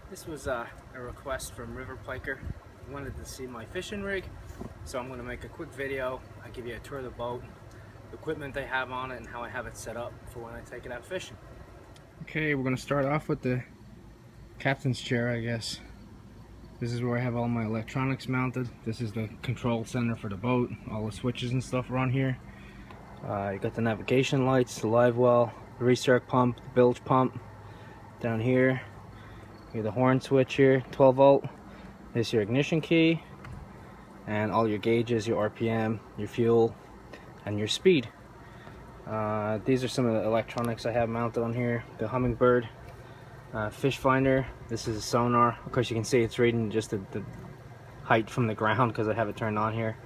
This was a request from River Piker. He wanted to see my fishing rig, so I'm going to make a quick video. I give you a tour of the boat, the equipment they have on it, and how I have it set up for when I take it out fishing. Okay, we're going to start off with the captain's chair, I guess. This is where I have all my electronics mounted. This is the control center for the boat. All the switches and stuff are on here. You got the navigation lights, the live well, the recirc pump, the bilge pump down here. You have the horn switch here, 12 volt. This is your ignition key, and all your gauges, your RPM, your fuel, and your speed. These are some of the electronics I have mounted on here. The Humminbird fish finder. This is a sonar. Of course, you can see it's reading just the height from the ground because I have it turned on here.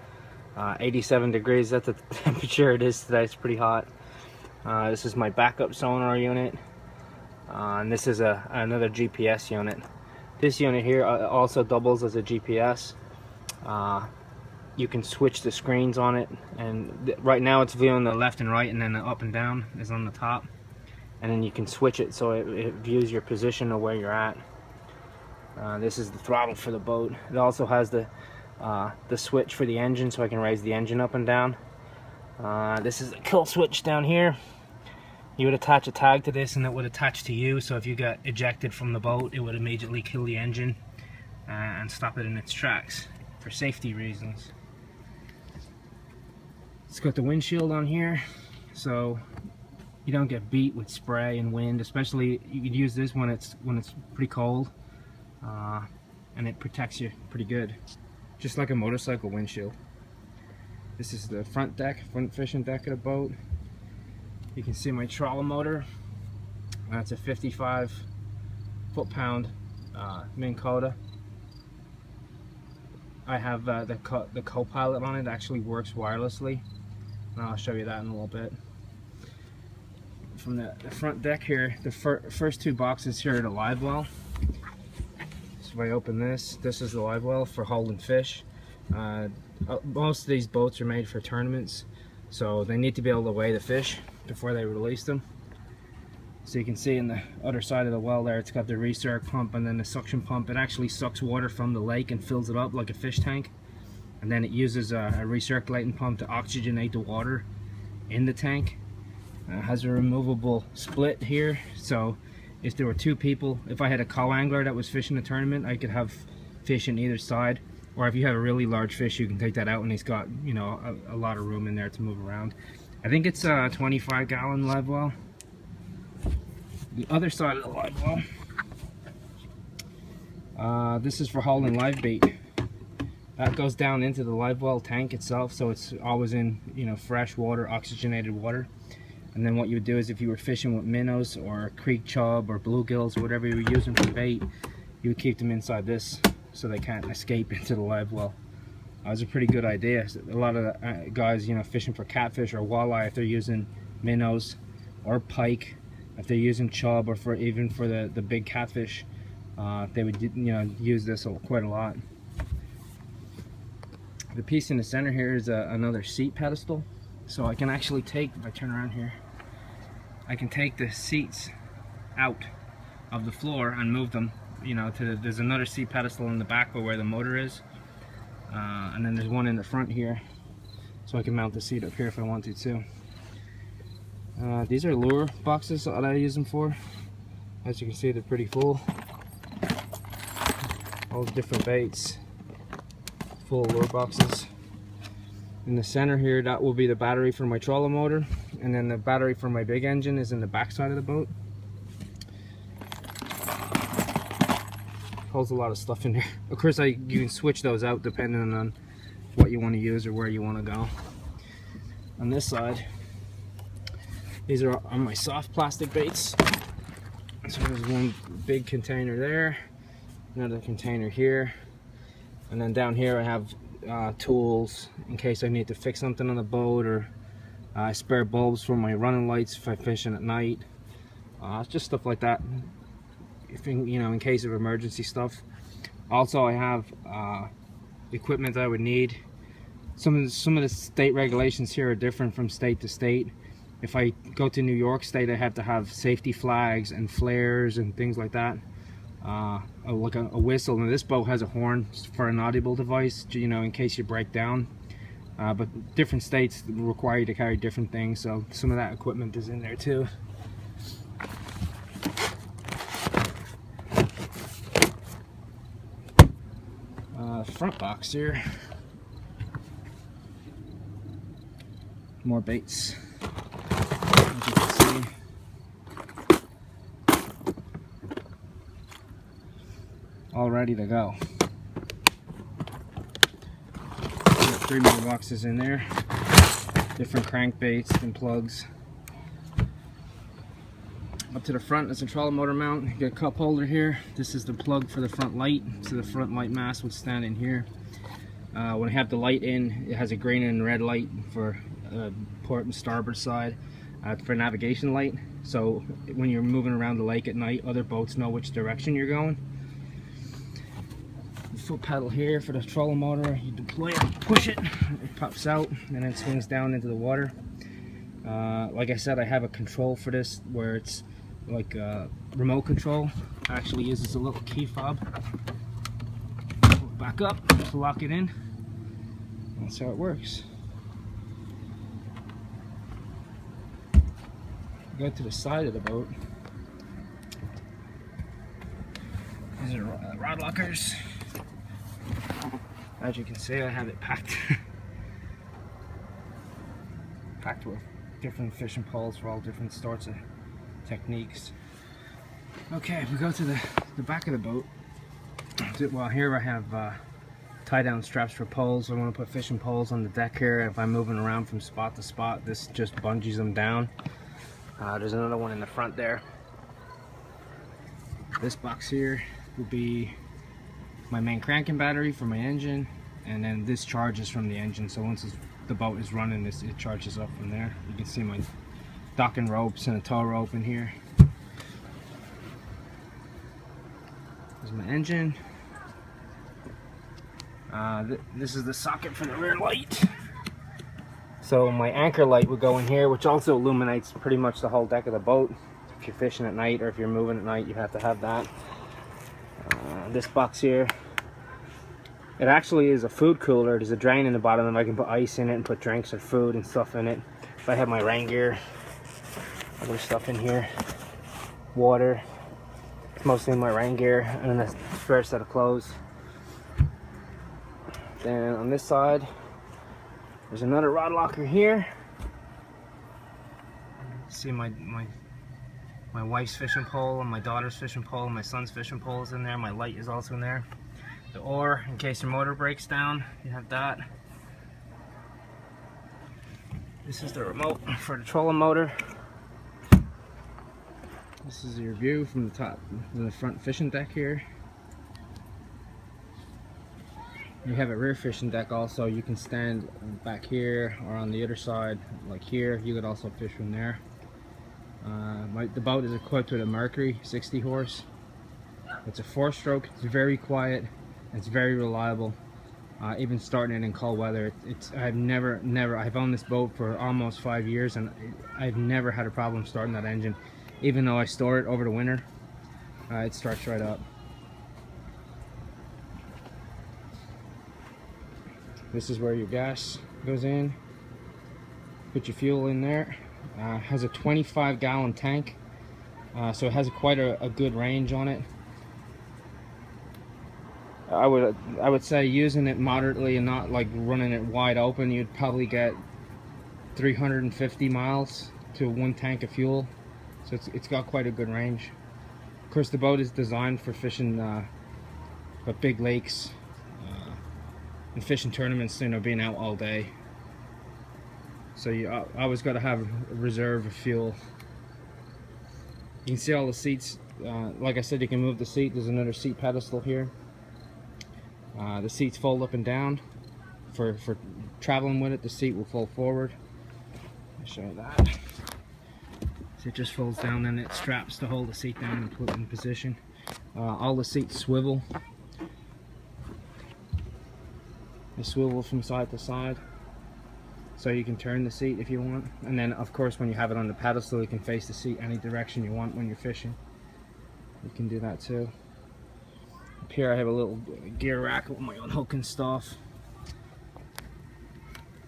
87 degrees, that's the temperature it is today. It's pretty hot. This is my backup sonar unit. And this is another GPS unit. This unit here also doubles as a GPS. You can switch the screens on it, and right now it's viewing the left and right, and then the up and down is on the top. And then you can switch it so it views your position of where you're at. This is the throttle for the boat. It also has the switch for the engine, so I can raise the engine up and down. This is a kill switch down here. You would attach a tag to this and it would attach to you, so if you got ejected from the boat, it would immediately kill the engine and stop it in its tracks for safety reasons. It's got the windshield on here, so you don't get beat with spray and wind. Especially you could use this when it's pretty cold, and it protects you pretty good, just like a motorcycle windshield. This is the front fishing deck of the boat. You can see my trawler motor. That's a 55 foot-pound Minn Kota. I have the co-pilot on it. Actually works wirelessly, and I'll show you that in a little bit. From the front deck here, the first two boxes here are the live well. So if I open this is the live well for holding fish. Most of these boats are made for tournaments, so they need to be able to weigh the fish before they release them. So you can see in the other side of the well there, it's got the recirc pump and then the suction pump. It actually sucks water from the lake and fills it up like a fish tank, and then it uses a recirculating pump to oxygenate the water in the tank. It has a removable split here, so if there were two people, if I had a co-angler that was fishing a tournament, I could have fish on either side. Or if you have a really large fish, you can take that out, and he's got, you know, a lot of room in there to move around. I think it's a 25-gallon live well. The other side of the live well, this is for hauling live bait. That goes down into the live well tank itself, so it's always in, you know, fresh water, oxygenated water. And then what you would do is, if you were fishing with minnows or creek chub or bluegills or whatever you were using for bait, you would keep them inside this so they can't escape into the live well. That was a pretty good idea. A lot of guys, you know, fishing for catfish or walleye, if they're using minnows or pike, if they're using chub, or even for the big catfish, they would, you know, use this quite a lot. The piece in the center here is another seat pedestal, so I can actually take, if I turn around here, I can take the seats out of the floor and move them, you know, there's another seat pedestal in the back where the motor is. And then there's one in the front here, so I can mount the seat up here if I wanted to. These are lure boxes that I use them for. As you can see, they're pretty full. All the different baits, full lure boxes. In the center here, that will be the battery for my trawler motor, and then the battery for my big engine is in the back side of the boat. Holds a lot of stuff in there. Of course, you can switch those out depending on what you want to use or where you want to go. On this side, these are my soft plastic baits. So there's one big container there, another container here, and then down here I have tools in case I need to fix something on the boat, or spare bulbs for my running lights if I'm fishing at night. It's just stuff like that. You know, in case of emergency stuff. Also, I have equipment I would need. Some of the state regulations here are different from state to state. If I go to New York State, I have to have safety flags and flares and things like that. like a whistle, and this boat has a horn for an audible device, you know, in case you break down. But different states require you to carry different things, so some of that equipment is in there too. Front box here, more baits, as you can see. All ready to go. Got 3 more boxes in there, different crankbaits and plugs. Up to the front is a trolling motor mount. You got a cup holder here. This is the plug for the front light, so the front light mast would stand in here. When I have the light in, it has a green and red light for port and starboard side for navigation light. So when you're moving around the lake at night, other boats know which direction you're going. The foot pedal here for the trolling motor. You deploy it, push it, it pops out, and then swings down into the water. Like I said, I have a control for this where it's like remote control. Actually uses a little key fob. Pull it back up to lock it in. That's how it works. Go to the side of the boat. These are rod lockers. As you can see, I have it packed. Packed with different fishing poles for all different sorts of techniques. Okay, if we go to the back of the boat, well, here I have tie down straps for poles. I want to put fishing poles on the deck here. If I'm moving around from spot to spot, this just bungees them down. There's another one in the front there. This box here will be my main cranking battery for my engine, and then this charges from the engine. So once the boat is running, it charges up from there. You can see my docking ropes and a tow rope in here. There's my engine. This is the socket for the rear light. So my anchor light would go in here, which also illuminates pretty much the whole deck of the boat. If you're fishing at night or if you're moving at night, you have to have that. This box here, it actually is a food cooler. There's a drain in the bottom and I can put ice in it and put drinks or food and stuff in it. If I have my rain gear, other stuff in here, water, it's mostly my rain gear, and then a spare set of clothes. Then on this side, there's another rod locker here. See my wife's fishing pole and my daughter's fishing pole and my son's fishing pole is in there. My light is also in there. The oar, in case your motor breaks down, you have that. This is the remote for the trolling motor. This is your view from the top, the front fishing deck here. You have a rear fishing deck also. You can stand back here or on the other side, like here. You could also fish from there. The boat is equipped with a Mercury 60 horse. It's a 4-stroke. It's very quiet. It's very reliable. Even starting it in cold weather, I've owned this boat for almost 5 years, and I've never had a problem starting that engine. Even though I store it over the winter, it starts right up. This is where your gas goes in. Put your fuel in there. Has a 25-gallon tank, so it has quite a good range on it. I would say using it moderately and not like running it wide open, you'd probably get 350 miles to 1 tank of fuel. So it's got quite a good range. Of course, the boat is designed for fishing big lakes and fishing tournaments, you know, being out all day. So you always got to have a reserve of fuel. You can see all the seats. Like I said, you can move the seat. There's another seat pedestal here. The seats fold up and down. For traveling with it, the seat will fold forward. I'll show you that. So it just folds down, then it straps to hold the seat down and put it in position. All the seats swivel. They swivel from side to side, so you can turn the seat if you want. And then, of course, when you have it on the pedestal, you can face the seat any direction you want when you're fishing. You can do that too. here I have a little gear rack with my unhooking stuff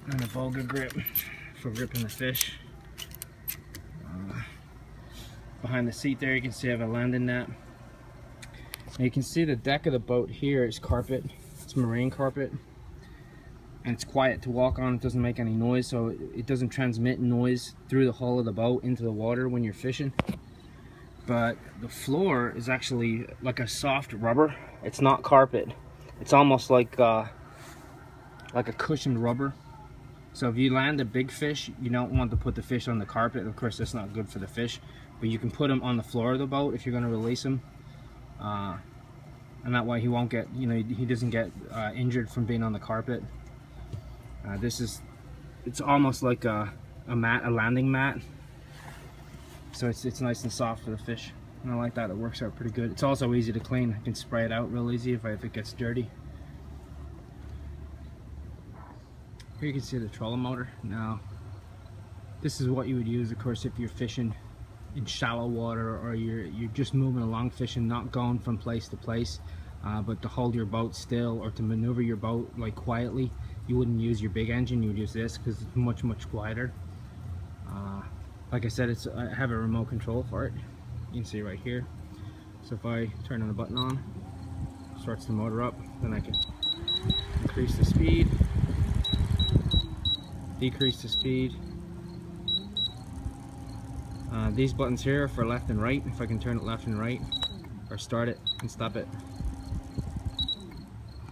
and a boga grip for gripping the fish. Behind the seat there you can see I have a landing net. And you can see the deck of the boat here is carpet. It's marine carpet. And it's quiet to walk on. It doesn't make any noise, so it doesn't transmit noise through the hull of the boat into the water when you're fishing. But the floor is actually like a soft rubber. It's not carpet. It's almost like a cushioned rubber. So if you land a big fish, you don't want to put the fish on the carpet. Of course, that's not good for the fish. But you can put them on the floor of the boat if you're going to release them. And that way he won't get, you know, he doesn't get injured from being on the carpet. It's almost like a landing mat. So it's nice and soft for the fish. And I like that, it works out pretty good. It's also easy to clean. I can spray it out real easy if it gets dirty. Here you can see the trolling motor. Now, this is what you would use, of course, if you're fishing in shallow water or you're just moving along fishing, not going from place to place, but to hold your boat still or to maneuver your boat like quietly. You wouldn't use your big engine, you would use this because it's much quieter. Like I said, I have a remote control for it. You can see right here. So if I turn on the button on, it starts the motor up, then I can increase the speed, decrease the speed. These buttons here are for left and right. If I can turn it left and right, or start it and stop it,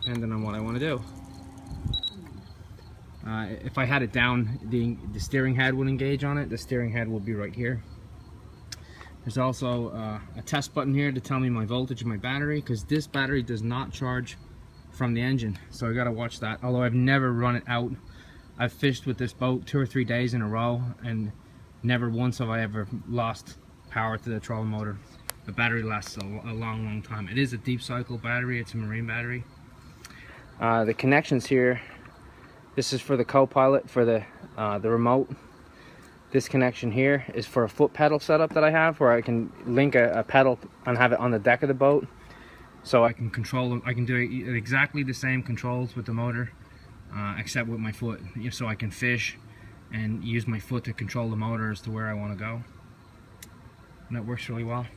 depending on what I want to do. If I had it down, the steering head would engage on it. The steering head will be right here. There's also a test button here to tell me my voltage of my battery, because this battery does not charge from the engine, so I gotta watch that. Although I've never run it out. I've fished with this boat 2 or 3 days in a row, and never once have I ever lost power to the trolling motor. The battery lasts a long time. It is a deep cycle battery. It's a marine battery. The connections here. This is for the co-pilot for the remote. This connection here is for a foot pedal setup that I have, where I can link a pedal and have it on the deck of the boat, so I can control them. I can do exactly the same controls with the motor, except with my foot, so I can fish and use my foot to control the motor as to where I want to go. And that works really well.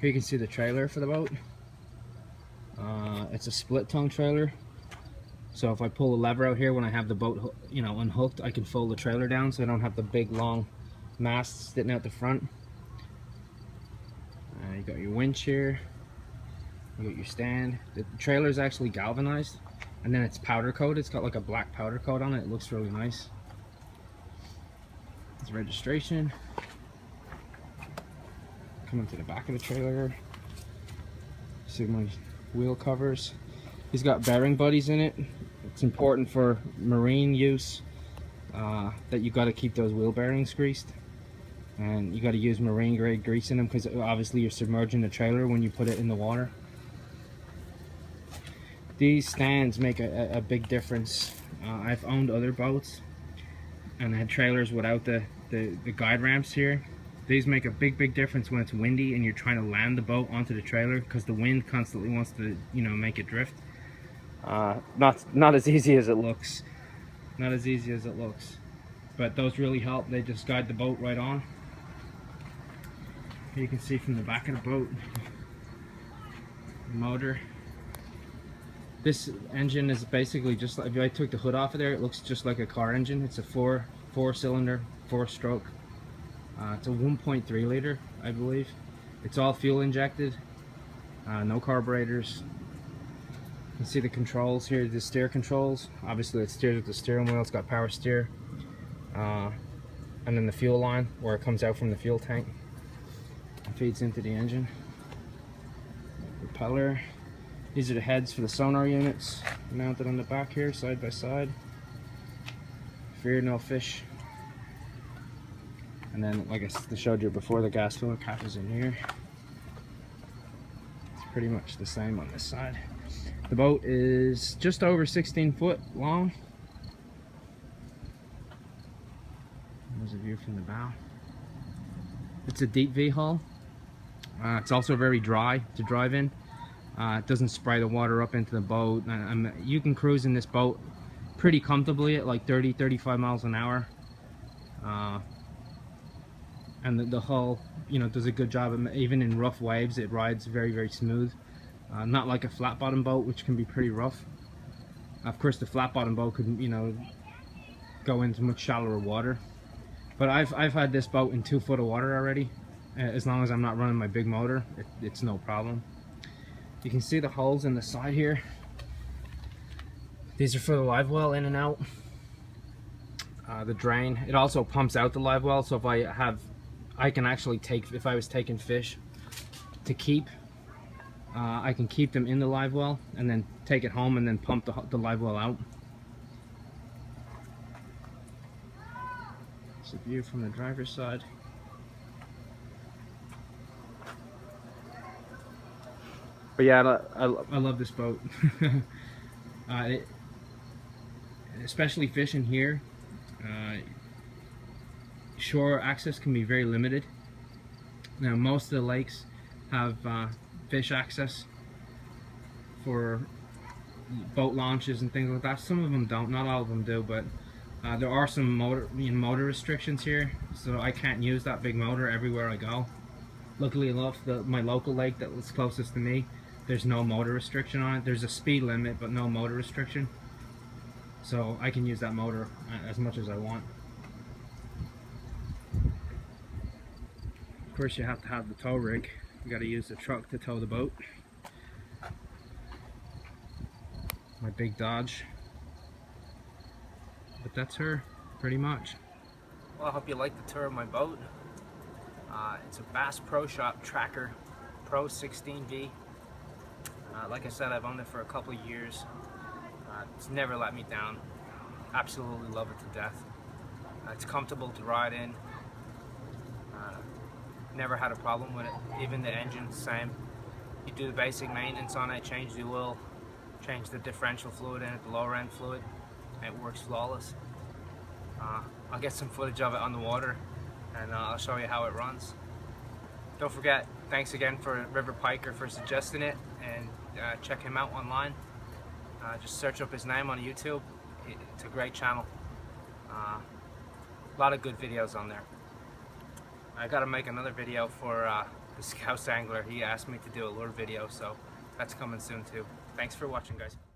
Here you can see the trailer for the boat. It's a split tongue trailer. So if I pull the lever out here when I have the boat, unhooked, I can fold the trailer down so I don't have the big long masts sticking out the front. You got your winch here. You got your stand. The trailer is actually galvanized, and then it's powder coated. It's got like a black powder coat on it. It looks really nice. It's registration. Coming to the back of the trailer. See my wheel covers. He's got bearing buddies in it. It's important for marine use that you got to keep those wheel bearings greased, and you got to use marine grade grease in them, because obviously you're submerging the trailer when you put it in the water. These stands make a big difference. I've owned other boats and had trailers without the guide ramps here. These make a big difference when it's windy and you're trying to land the boat onto the trailer, because the wind constantly wants to, make it drift. Not as easy as it looks. Not as easy as it looks. But those really help. They just guide the boat right on. Here you can see from the back of the boat, the motor. This engine is basically just like, if I took the hood off of there, it looks just like a car engine. It's a four-cylinder, 4-stroke. It's a 1.3 liter, I believe. It's all fuel injected, no carburetors. You can see the controls here, the steer controls. Obviously it steers with the steering wheel. It's got power steer. And then the fuel line, where it comes out from the fuel tank and feeds into the engine. Propeller. These are the heads for the sonar units, mounted on the back here, side by side. Fear no fish. And then, like I showed you before, the gas filler cap is in here. It's pretty much the same on this side. The boat is just over 16 foot long. There's a view from the bow. It's a deep V hull. It's also very dry to drive in. It doesn't spray the water up into the boat. You can cruise in this boat pretty comfortably at like 30-35 miles an hour. And the hull, you know, does a good job. Even in rough waves, it rides very smooth. Not like a flat bottom boat, which can be pretty rough. Of course, the flat bottom boat could, you know, go into much shallower water. But I've had this boat in 2 foot of water already. As long as I'm not running my big motor, it's no problem. You can see the holes in the side here. These are for the live well in and out. The drain, it also pumps out the live well, so I can actually take, if I was taking fish to keep, I can keep them in the live well and then take it home and then pump the live well out. It's a view from the driver's side. But yeah, I love this boat. Especially fishing here, shore access can be very limited. Now most of the lakes have fish access for boat launches and things like that. Some of them don't, not all of them do, but there are some motor restrictions here, so I can't use that big motor everywhere I go. Luckily enough, my local lake that was closest to me, there's no motor restriction on it. There's a speed limit, but no motor restriction. So I can use that motor as much as I want. Of course, you have to have the tow rig. You got to use the truck to tow the boat. My big Dodge. But that's her, pretty much. Well, I hope you like the tour of my boat. It's a Bass Pro Shop Tracker Pro 16V. Like I said, I've owned it for a couple of years. It's never let me down. Absolutely love it to death. It's comfortable to ride in. Never had a problem with it. Even the engine, same. You do the basic maintenance on it, change the oil, change the differential fluid in it, the lower end fluid, and it works flawless. I'll get some footage of it on the water and I'll show you how it runs. Don't forget, thanks again for River Piker for suggesting it, and check him out online. Just search up his name on YouTube. It's a great channel. A lot of good videos on there. I gotta make another video for the Scouse Angler. He asked me to do a lure video, so that's coming soon too. Thanks for watching, guys.